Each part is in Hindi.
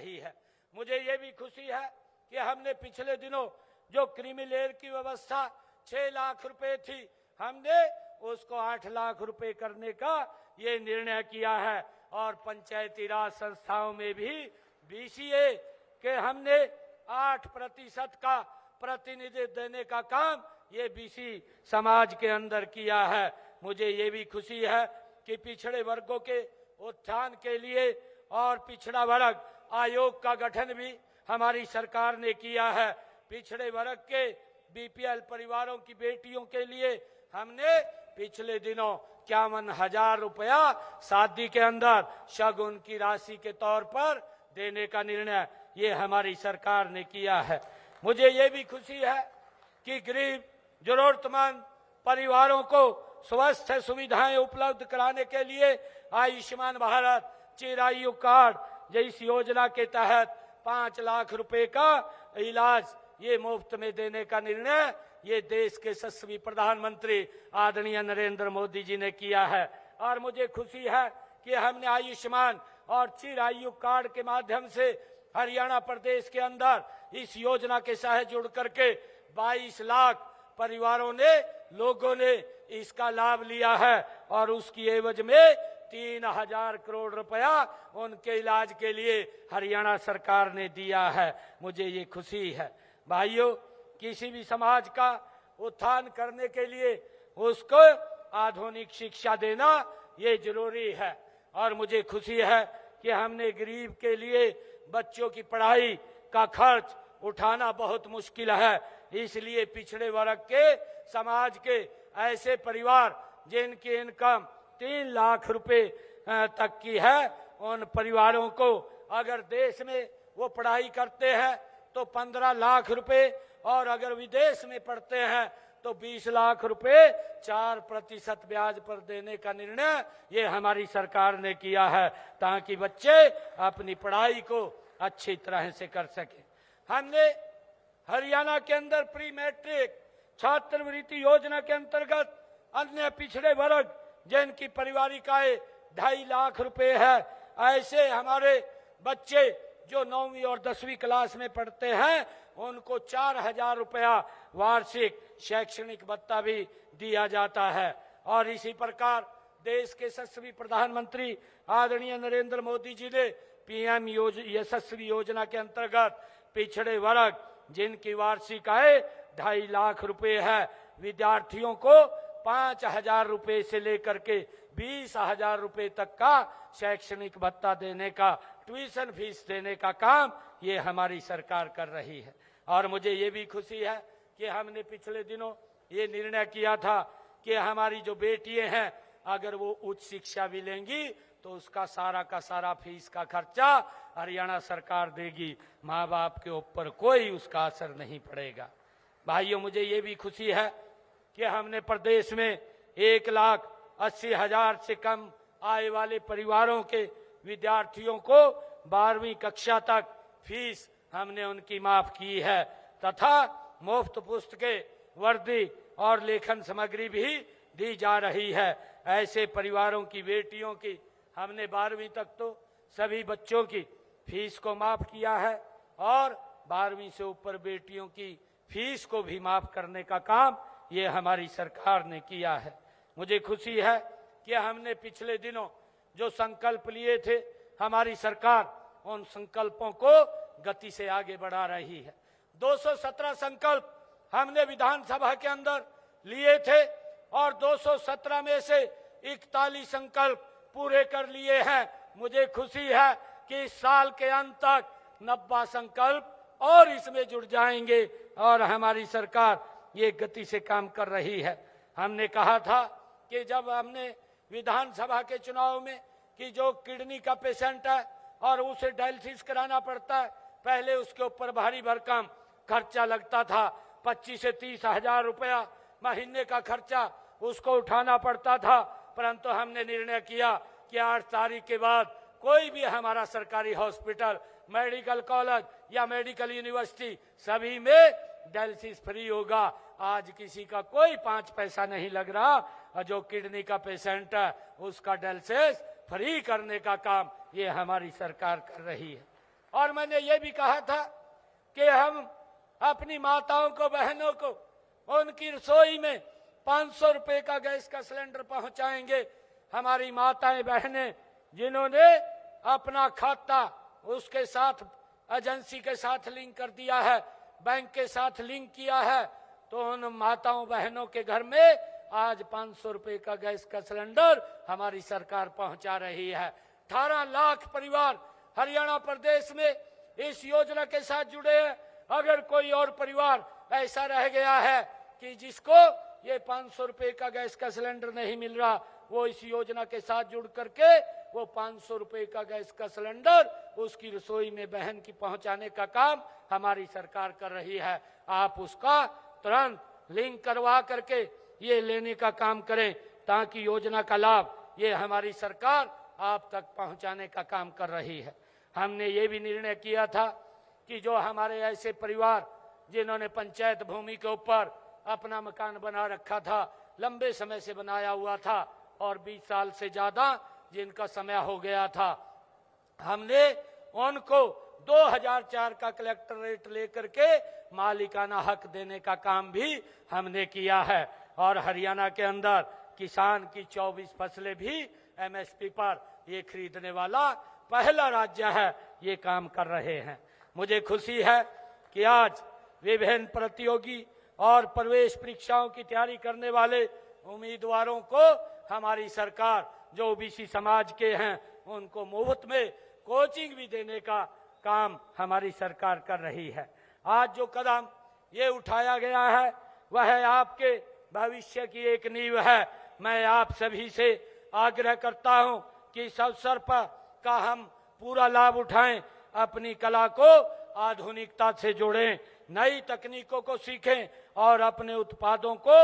रही है। मुझे ये भी खुशी है कि हमने पिछले दिनों जो क्रीमी लेयर की व्यवस्था 6 लाख रुपए थी, हमने उसको 8 लाख रुपए करने का ये निर्णय किया है। और पंचायती राज संस्थाओं में भी बीसीए के हमने 8% का प्रतिनिधित्व देने का काम ये बीसी समाज के अंदर किया है। मुझे ये भी खुशी है कि पिछड़े वर्गों के उत्थान के लिए और पिछड़ा वर्ग आयोग का गठन भी हमारी सरकार ने किया है। पिछड़े वर्ग के बीपीएल परिवारों की बेटियों के लिए हमने पिछले दिनों 51,000 रुपया शादी के अंदर शगुन की राशि के तौर पर देने का निर्णय ये हमारी सरकार ने किया है। मुझे ये भी खुशी है कि गरीब जरूरतमंद परिवारों को स्वास्थ्य सुविधाएं उपलब्ध कराने के लिए आयुष्मान भारत चिरायु कार्ड जैसी योजना के तहत 5 लाख रुपए का इलाज ये मुफ्त में देने का निर्णय ये देश के यशस्वी प्रधानमंत्री आदरणीय नरेंद्र मोदी जी ने किया है। और मुझे खुशी है कि हमने आयुष्मान और चिरायु कार्ड के माध्यम से हरियाणा प्रदेश के अंदर इस योजना के साथ जुड़ करके 22 लाख परिवारों ने लोगों ने इसका लाभ लिया है और उसकी एवज में 3,000 करोड़ रुपया उनके इलाज के लिए हरियाणा सरकार ने दिया है। मुझे ये खुशी है। भाइयों, किसी भी समाज का उत्थान करने के लिए उसको आधुनिक शिक्षा देना ये जरूरी है। और मुझे खुशी है कि हमने गरीब के लिए बच्चों की पढ़ाई का खर्च उठाना बहुत मुश्किल है, इसलिए पिछड़े वर्ग के समाज के ऐसे परिवार जिनकी इनकम 3 लाख रुपए तक की है, उन परिवारों को अगर देश में वो पढ़ाई करते हैं तो 15 लाख रुपए और अगर विदेश में पढ़ते हैं तो 20 लाख रुपए 4% ब्याज पर देने का निर्णय ये हमारी सरकार ने किया है, ताकि बच्चे अपनी पढ़ाई को अच्छी तरह से कर सके। हमने हरियाणा के अंदर प्री मैट्रिक छात्रवृत्ति योजना के अंतर्गत अन्य पिछड़े वर्ग जिनकी पारिवारिक आय 2.5 लाख रुपए है, ऐसे हमारे बच्चे जो 9वीं और 10वीं क्लास में पढ़ते हैं उनको 4,000 रुपया वार्षिक शैक्षणिक भत्ता भी दिया जाता है। और इसी प्रकार देश के यशस्वी प्रधानमंत्री आदरणीय नरेंद्र मोदी जी ने पीएम यशस्वी योजना के अंतर्गत पिछड़े वर्ग जिनकी वार्षिक आय 2.5 लाख रुपए है, विद्यार्थियों को 5,000 रुपए से लेकर के 20,000 रुपए तक का शैक्षणिक भत्ता देने का, ट्यूशन फीस देने का काम ये हमारी सरकार कर रही है। और मुझे ये भी खुशी है कि हमने पिछले दिनों ये निर्णय किया था कि हमारी जो बेटियां हैं अगर वो उच्च शिक्षा भी लेंगी तो उसका सारा का सारा फीस का खर्चा हरियाणा सरकार देगी, माँ बाप के ऊपर कोई उसका असर नहीं पड़ेगा। भाइयों, मुझे ये भी खुशी है कि हमने प्रदेश में 1,80,000 से कम आय वाले परिवारों के विद्यार्थियों को 12वीं कक्षा तक फीस हमने उनकी माफ की है तथा मुफ्त पुस्तकें, वर्दी और लेखन सामग्री भी दी जा रही है। ऐसे परिवारों की बेटियों की हमने 12वीं तक तो सभी बच्चों की फीस को माफ किया है और 12वीं से ऊपर बेटियों की फीस को भी माफ करने का काम ये हमारी सरकार ने किया है। मुझे खुशी है कि हमने पिछले दिनों जो संकल्प लिए थे, हमारी सरकार उन संकल्पों को गति से आगे बढ़ा रही है। 217 संकल्प हमने विधानसभा के अंदर लिए थे और 217 में से 41 संकल्प पूरे कर लिए हैं। मुझे खुशी है कि इस साल के अंत तक 90 संकल्प और इसमें जुड़ जाएंगे और हमारी सरकार ये गति से काम कर रही है। हमने कहा था कि जब हमने विधानसभा के चुनाव में कि जो किडनी का पेशेंट है और उसे डायलिसिस कराना पड़ता है, पहले उसके ऊपर भारी भरकम खर्चा लगता था, 25 से 30 हजार रुपया महीने का खर्चा उसको उठाना पड़ता था। परंतु हमने निर्णय किया कि 8 तारीख के बाद कोई भी हमारा सरकारी हॉस्पिटल, मेडिकल कॉलेज या मेडिकल यूनिवर्सिटी सभी में डायलिसिस फ्री होगा। आज किसी का कोई 5 पैसा नहीं लग रहा और जो किडनी का पेशेंट है उसका डायलिसिस फ्री करने का काम ये हमारी सरकार कर रही है। और मैंने ये भी कहा था कि हम अपनी माताओं को, बहनों को उनकी रसोई में 500 रुपए का गैस का सिलेंडर पहुंचाएंगे। हमारी माताएं, बहनें जिन्होंने अपना खाता उसके साथ, एजेंसी के साथ लिंक कर दिया है, बैंक के साथ लिंक किया है, तो उन माताओं बहनों के घर में आज 500 रुपए का गैस का सिलेंडर हमारी सरकार पहुंचा रही है। 18 लाख परिवार हरियाणा प्रदेश में इस योजना के साथ जुड़े हैं। अगर कोई और परिवार ऐसा रह गया है कि जिसको ये 500 रुपए का गैस का सिलेंडर नहीं मिल रहा, वो इस योजना के साथ जुड़ करके वो 500 रुपए का गैस का सिलेंडर उसकी रसोई में बहन की पहुंचाने का काम हमारी सरकार कर रही है। आप उसका तुरंत लिंक करवा करके ये लेने का काम करें, ताकि योजना का लाभ ये हमारी सरकार आप तक पहुंचाने का काम कर रही है। हमने ये भी निर्णय किया था कि जो हमारे ऐसे परिवार जिन्होंने पंचायत भूमि के ऊपर अपना मकान बना रखा था, लंबे समय से बनाया हुआ था और 20 साल से ज्यादा जिनका समय हो गया था, हमने उनको 2004 का कलेक्टर रेट लेकर के मालिकाना हक देने का काम भी हमने किया है। और हरियाणा के अंदर किसान की 24 फसलें भी एमएसपी पर ये खरीदने वाला पहला राज्य है, ये काम कर रहे हैं। मुझे खुशी है कि आज विभिन्न प्रतियोगी और प्रवेश परीक्षाओं की तैयारी करने वाले उम्मीदवारों को हमारी सरकार, जो ओबीसी समाज के हैं, उनको मुफ्त में कोचिंग भी देने का काम हमारी सरकार कर रही है। आज जो कदम ये उठाया गया है वह आपके भविष्य की एक नींव है। मैं आप सभी से आग्रह करता हूं कि इस अवसर पर का हम पूरा लाभ उठाएं, अपनी कला को आधुनिकता से जोड़ें, नई तकनीकों को सीखें और अपने उत्पादों को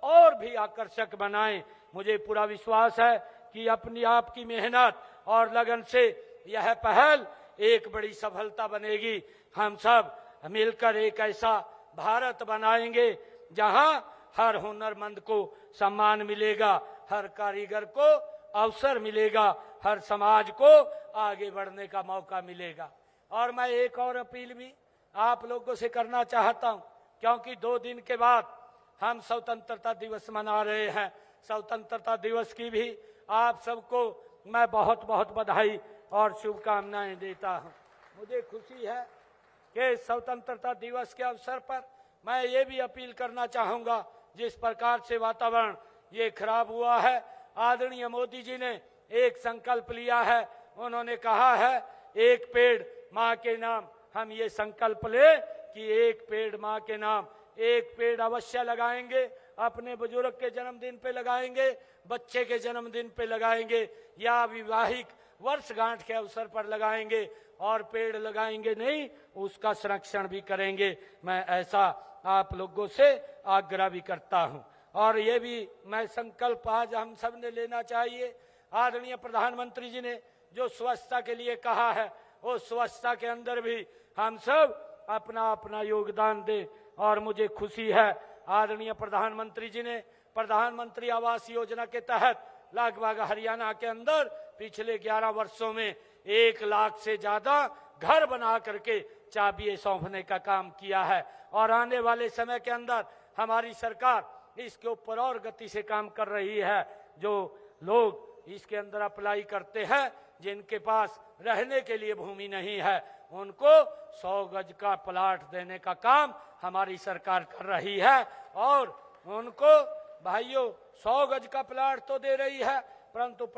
और भी आकर्षक बनाएं। मुझे पूरा विश्वास है कि अपनी आपकी मेहनत और लगन से यह पहल एक बड़ी सफलता बनेगी। हम सब मिलकर एक ऐसा भारत बनाएंगे जहां हर हुनरमंद को सम्मान मिलेगा, हर कारीगर को अवसर मिलेगा, हर समाज को आगे बढ़ने का मौका मिलेगा। और मैं एक और अपील भी आप लोगों से करना चाहता हूं, क्योंकि 2 दिन के बाद हम स्वतंत्रता दिवस मना रहे हैं। स्वतंत्रता दिवस की भी आप सबको मैं बहुत बहुत बधाई और शुभकामनाएं देता हूं। मुझे खुशी है कि स्वतंत्रता दिवस के अवसर पर मैं ये भी अपील करना चाहूंगा, जिस प्रकार से वातावरण ये खराब हुआ है, आदरणीय मोदी जी ने एक संकल्प लिया है। उन्होंने कहा है एक पेड़ माँ के नाम। हम ये संकल्प ले कि एक पेड़ माँ के नाम, एक पेड़ अवश्य लगाएंगे। अपने बुजुर्ग के जन्मदिन पे लगाएंगे, बच्चे के जन्मदिन पे लगाएंगे या विवाहिक वर्षगांठ के अवसर पर लगाएंगे। और पेड़ लगाएंगे नहीं, उसका संरक्षण भी करेंगे। मैं ऐसा आप लोगों से आग्रह भी करता हूं। और ये भी मैं संकल्प आज हम सब ने लेना चाहिए। आदरणीय प्रधानमंत्री जी ने जो स्वच्छता के लिए कहा है, वो स्वच्छता के अंदर भी हम सब अपना अपना योगदान दें। और मुझे खुशी है आदरणीय प्रधानमंत्री जी ने प्रधानमंत्री आवास योजना के तहत लगभग हरियाणा के अंदर पिछले 11 वर्षों में 1 लाख से ज्यादा घर बना करके चाबियां सौंपने का काम किया है। और आने वाले समय के अंदर हमारी सरकार इसके ऊपर और गति से काम कर रही है। जो लोग इसके अंदर अप्लाई करते हैं, जिनके पास रहने के लिए भूमि नहीं है, उनको 100 गज का प्लाट देने का काम हमारी सरकार कर रही है। और उनको भाइयों 100 गज का प्लाट तो दे रही है, परंतु